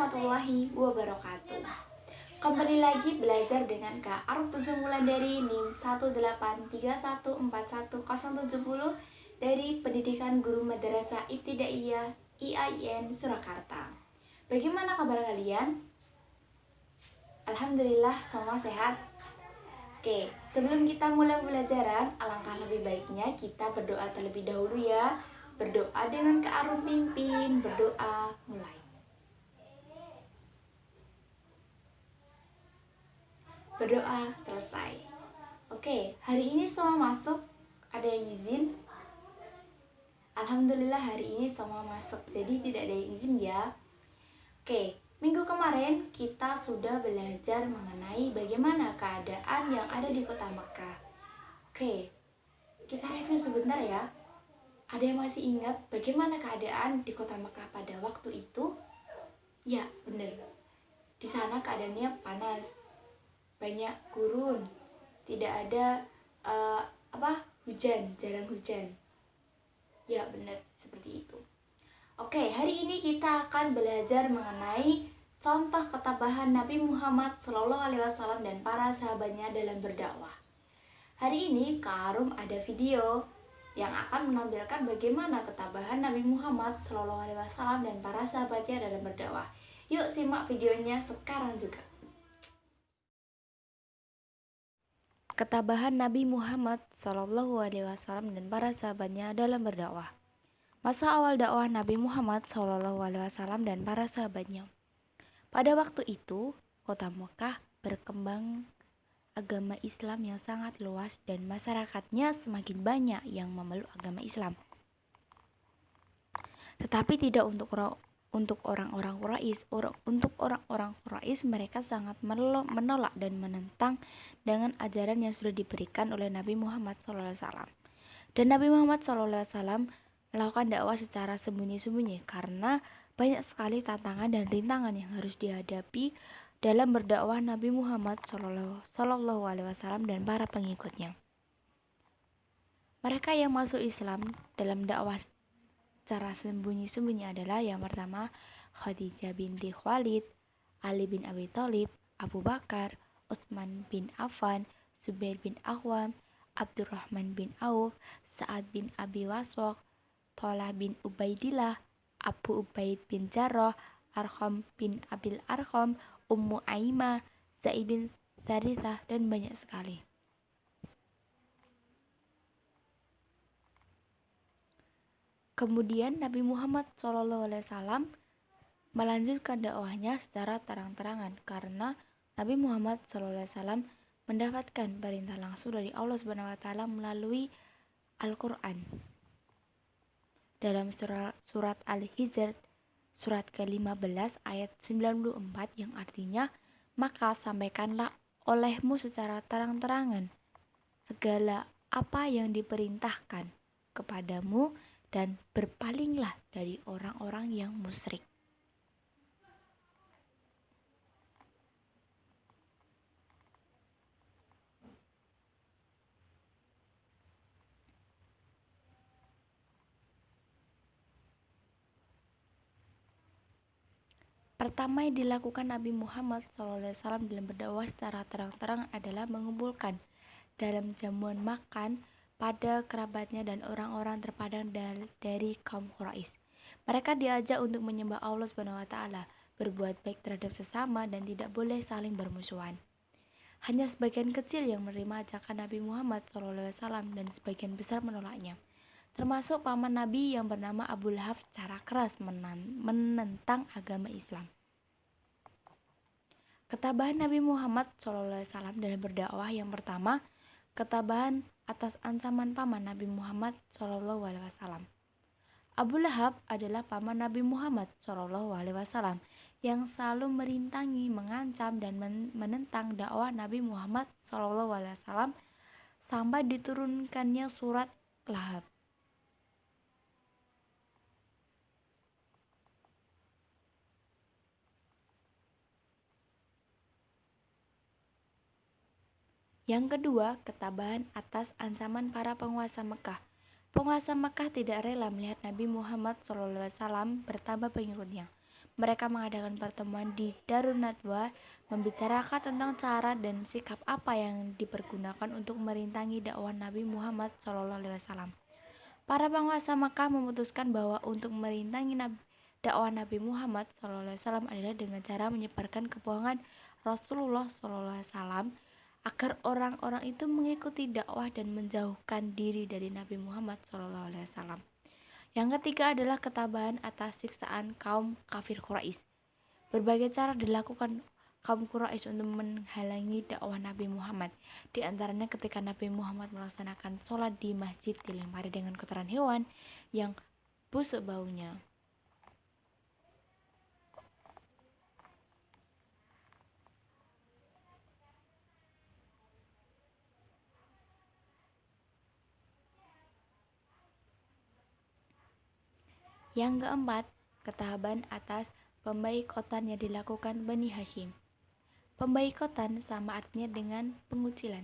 warahmatullahi wabarakatuh. Kembali lagi belajar dengan Kak Aruf 7 mulai dari NIM 183141070 dari Pendidikan Guru Madrasah Ibtidaiyah IAIN Surakarta. Bagaimana kabar kalian? Alhamdulillah semua sehat. Oke, sebelum kita mulai pembelajaran, alangkah lebih baiknya kita berdoa terlebih dahulu ya. Berdoa dengan Kak Aruf pimpin, berdoa mulai. Berdoa selesai. Oke, hari ini semua masuk. Ada yang izin? Alhamdulillah hari ini semua masuk. Jadi tidak ada yang izin ya. Oke, minggu kemarin kita sudah belajar mengenai bagaimana keadaan yang ada di kota Mekah. Oke, kita review sebentar ya. Ada yang masih ingat bagaimana keadaan di kota Mekah pada waktu itu? Ya, benar. Di sana keadaannya panas. Banyak gurun, tidak ada hujan, jarang hujan. Ya benar seperti itu. Oke, hari ini kita akan belajar mengenai contoh ketabahan Nabi Muhammad SAW dan para sahabatnya dalam berdakwah. Hari ini Kak Arum ada video yang akan menampilkan bagaimana ketabahan Nabi Muhammad SAW dan para sahabatnya dalam berdakwah. Yuk simak videonya sekarang juga. Ketabahan Nabi Muhammad SAW dan para sahabatnya dalam berdakwah. Masa awal dakwah Nabi Muhammad SAW dan para sahabatnya. Pada waktu itu, kota Mekah berkembang agama Islam yang sangat luas dan masyarakatnya semakin banyak yang memeluk agama Islam. Tetapi tidak untuk orang-orang Quraisy, mereka sangat menolak dan menentang dengan ajaran yang sudah diberikan oleh Nabi Muhammad SAW. Dan Nabi Muhammad SAW melakukan dakwah secara sembunyi-sembunyi karena banyak sekali tantangan dan rintangan yang harus dihadapi dalam berdakwah Nabi Muhammad SAW dan para pengikutnya. Mereka yang masuk Islam dalam dakwah secara sembunyi-sembunyi adalah yang pertama Khadijah binti Khalid, Ali bin Abi Thalib, Abu Bakar, Utsman bin Affan, Zubair bin Awam, Abdurrahman bin Auf, Sa'ad bin Abi Waqqas, Talha bin Ubaidillah, Abu Ubaid bin Jarrah, Arqam bin Abil Arqam, Ummu Aimah, Zaid bin Tharithah, dan banyak sekali. Kemudian Nabi Muhammad SAW melanjutkan dakwahnya secara terang-terangan karena Nabi Muhammad SAW mendapatkan perintah langsung dari Allah SWT melalui Al-Quran. Dalam surat Al-Hijr, surat ke-15 ayat 94 yang artinya, maka sampaikanlah olehmu secara terang-terangan segala apa yang diperintahkan kepadamu dan berpalinglah dari orang-orang yang musyrik. Pertama yang dilakukan Nabi Muhammad SAW dalam berdakwah secara terang-terang adalah mengumpulkan dalam jamuan makan pada kerabatnya dan orang-orang terpandang dari kaum Quraisy. Mereka diajak untuk menyembah Allah SWT, berbuat baik terhadap sesama dan tidak boleh saling bermusuhan. Hanya sebagian kecil yang menerima ajakan Nabi Muhammad SAW dan sebagian besar menolaknya. Termasuk paman Nabi yang bernama Abu Lahab secara keras menentang agama Islam. Ketabahan Nabi Muhammad SAW dalam berdakwah yang pertama, ketabahan atas ancaman paman Nabi Muhammad SAW. Abu Lahab adalah paman Nabi Muhammad SAW yang selalu merintangi, mengancam, dan menentang dakwah Nabi Muhammad SAW sampai diturunkannya surat Lahab. Yang kedua, ketabahan atas ancaman para penguasa Mekah. Penguasa Mekah tidak rela melihat Nabi Muhammad SAW bertambah pengikutnya. mereka mengadakan pertemuan di Darun Nadwa, membicarakan tentang cara dan sikap apa yang dipergunakan untuk merintangi dakwah Nabi Muhammad SAW. Para penguasa Makkah memutuskan bahwa untuk merintangi dakwah Nabi Muhammad SAW adalah dengan cara menyebarkan kebohongan Rasulullah SAW agar orang-orang itu mengikuti dakwah dan menjauhkan diri dari Nabi Muhammad SAW. Yang ketiga adalah ketabahan atas siksaan kaum kafir Quraisy. Berbagai cara dilakukan kaum Quraisy untuk menghalangi dakwah Nabi Muhammad. Di antaranya ketika Nabi Muhammad melaksanakan sholat di masjid dilempari dengan kotoran hewan yang busuk baunya. Yang keempat, ketabahan atas pembaikotan yang dilakukan Bani Hashim. Pembaikotan sama artinya dengan pengucilan.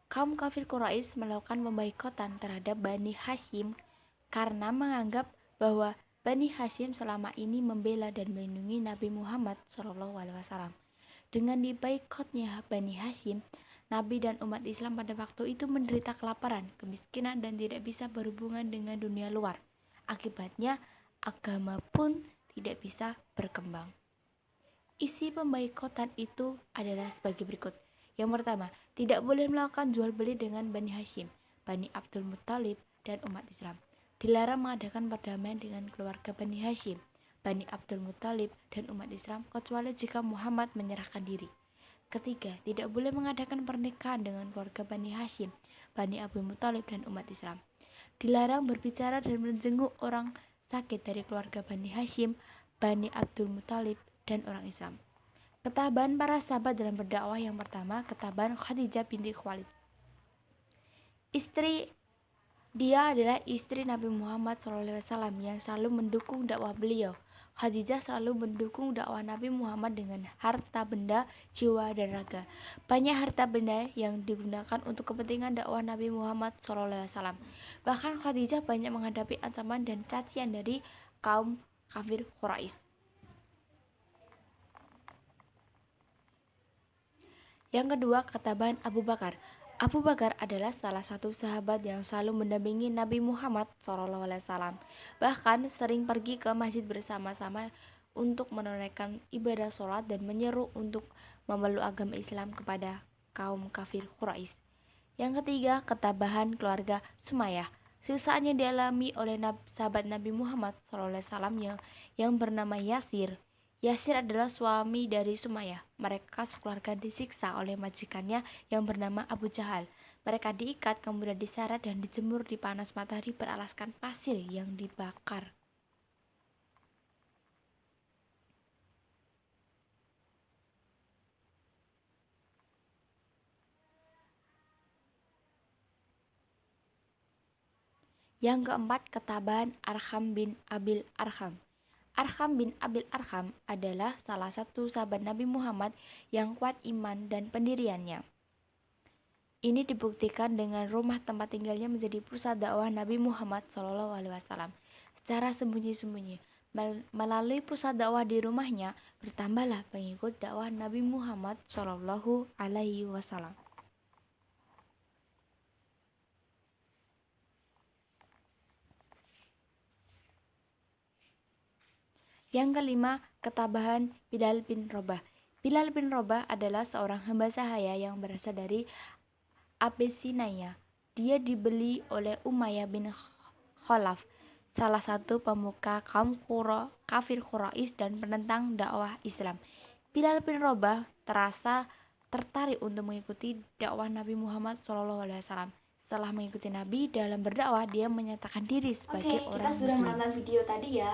Kaum kafir Quraisy melakukan pembaikotan terhadap Bani Hashim karena menganggap bahwa Bani Hashim selama ini membela dan melindungi Nabi Muhammad SAW. Dengan dibaikotnya Bani Hashim, Nabi dan umat Islam pada waktu itu menderita kelaparan, kemiskinan, dan tidak bisa berhubungan dengan dunia luar. Akibatnya, agama pun tidak bisa berkembang. Isi pembaikotan itu adalah sebagai berikut. Yang pertama, tidak boleh melakukan jual beli dengan Bani Hashim, Bani Abdul Muttalib, dan umat Islam. Dilarang mengadakan perdamaian dengan keluarga Bani Hashim, Bani Abdul Muttalib, dan umat Islam kecuali jika Muhammad menyerahkan diri. Ketiga, tidak boleh mengadakan pernikahan dengan keluarga Bani Hashim, Bani Abdul Muttalib, dan umat Islam. Dilarang berbicara dan menjenguk orang sakit dari keluarga Bani Hashim, Bani Abdul Muttalib, dan orang Islam. Ketabahan para sahabat dalam berdakwah. Yang pertama, ketabahan Khadijah binti Khuwailid. Dia adalah istri Nabi Muhammad SAW yang selalu mendukung dakwah beliau. Khadijah selalu mendukung dakwah Nabi Muhammad dengan harta benda, jiwa, dan raga. Banyak harta benda yang digunakan untuk kepentingan dakwah Nabi Muhammad SAW. Bahkan Khadijah banyak menghadapi ancaman dan cacian dari kaum kafir Quraisy. Yang kedua, ketabahan Abu Bakar. Abu Bakar adalah salah satu sahabat yang selalu mendampingi Nabi Muhammad SAW. Bahkan sering pergi ke masjid bersama-sama untuk menunaikan ibadah sholat dan menyeru untuk memeluk agama Islam kepada kaum kafir Quraisy. Yang ketiga, ketabahan keluarga Sumayyah. Siksaan yang dialami oleh sahabat Nabi Muhammad SAW yang bernama Yasir. Yasir adalah suami dari Sumayyah. Mereka sekeluarga disiksa oleh majikannya yang bernama Abu Jahal. Mereka diikat, kemudian diseret dan dijemur di panas matahari beralaskan pasir yang dibakar. Yang keempat, ketabahan Arham bin Abil Arham. Arham bin Abil Arham adalah salah satu sahabat Nabi Muhammad yang kuat iman dan pendiriannya. Ini dibuktikan dengan rumah tempat tinggalnya menjadi pusat dakwah Nabi Muhammad SAW. Secara sembunyi-sembunyi, melalui pusat dakwah di rumahnya, bertambahlah pengikut dakwah Nabi Muhammad SAW. Yang kelima, ketabahan Bilal bin Rabah. Bilal bin Rabah adalah seorang hamba sahaya yang berasal dari Abyssinia. Dia dibeli oleh Umayyah bin Khalaf, salah satu pemuka kaum kafir Quraisy dan penentang dakwah Islam. Bilal bin Rabah tertarik untuk mengikuti dakwah Nabi Muhammad SAW. Setelah mengikuti Nabi dalam berdakwah, dia menyatakan diri sebagai orang Muslim. Kita sudah menonton video tadi ya.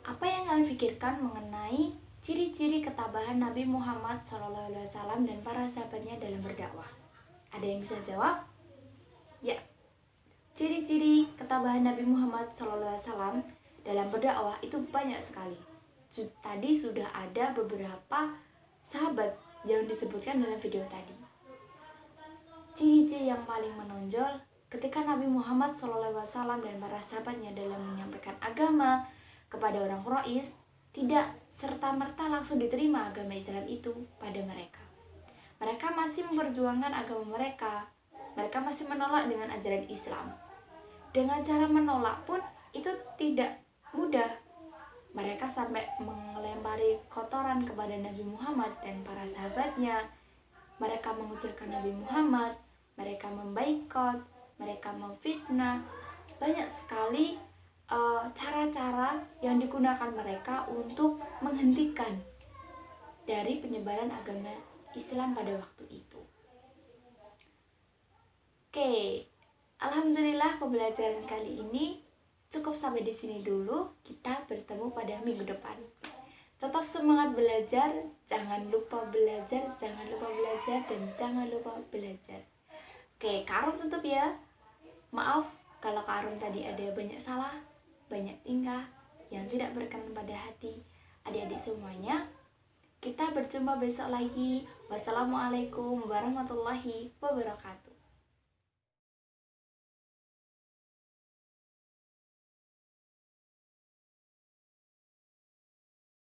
Apa yang kalian pikirkan mengenai ciri-ciri ketabahan Nabi Muhammad SAW dan para sahabatnya dalam berdakwah? Ada yang bisa jawab? Ya, ciri-ciri ketabahan Nabi Muhammad SAW dalam berdakwah itu banyak sekali. Tadi sudah ada beberapa sahabat yang disebutkan dalam video tadi. Ciri-ciri yang paling menonjol ketika Nabi Muhammad SAW dan para sahabatnya dalam menyampaikan agama kepada orang Quraisy, tidak serta-merta langsung diterima agama Islam itu pada mereka. Mereka masih memperjuangkan agama mereka. Mereka masih menolak dengan ajaran Islam. Dengan cara menolak pun itu tidak mudah. Mereka sampai melempari kotoran kepada Nabi Muhammad dan para sahabatnya. Mereka mengucilkan Nabi Muhammad, mereka membaikot, mereka memfitnah. Banyak sekali cara-cara yang digunakan mereka untuk menghentikan dari penyebaran agama Islam pada waktu itu. Oke, alhamdulillah pembelajaran kali ini cukup sampai di sini dulu. Kita bertemu pada minggu depan. Tetap semangat belajar, jangan lupa belajar, jangan lupa belajar, dan jangan lupa belajar. Oke, Kak Arum tutup ya. Maaf kalau Kak Arum tadi ada banyak salah, banyak tingkah yang tidak berkenan pada hati adik-adik semuanya. Kita berjumpa besok lagi. Wassalamualaikum warahmatullahi wabarakatuh.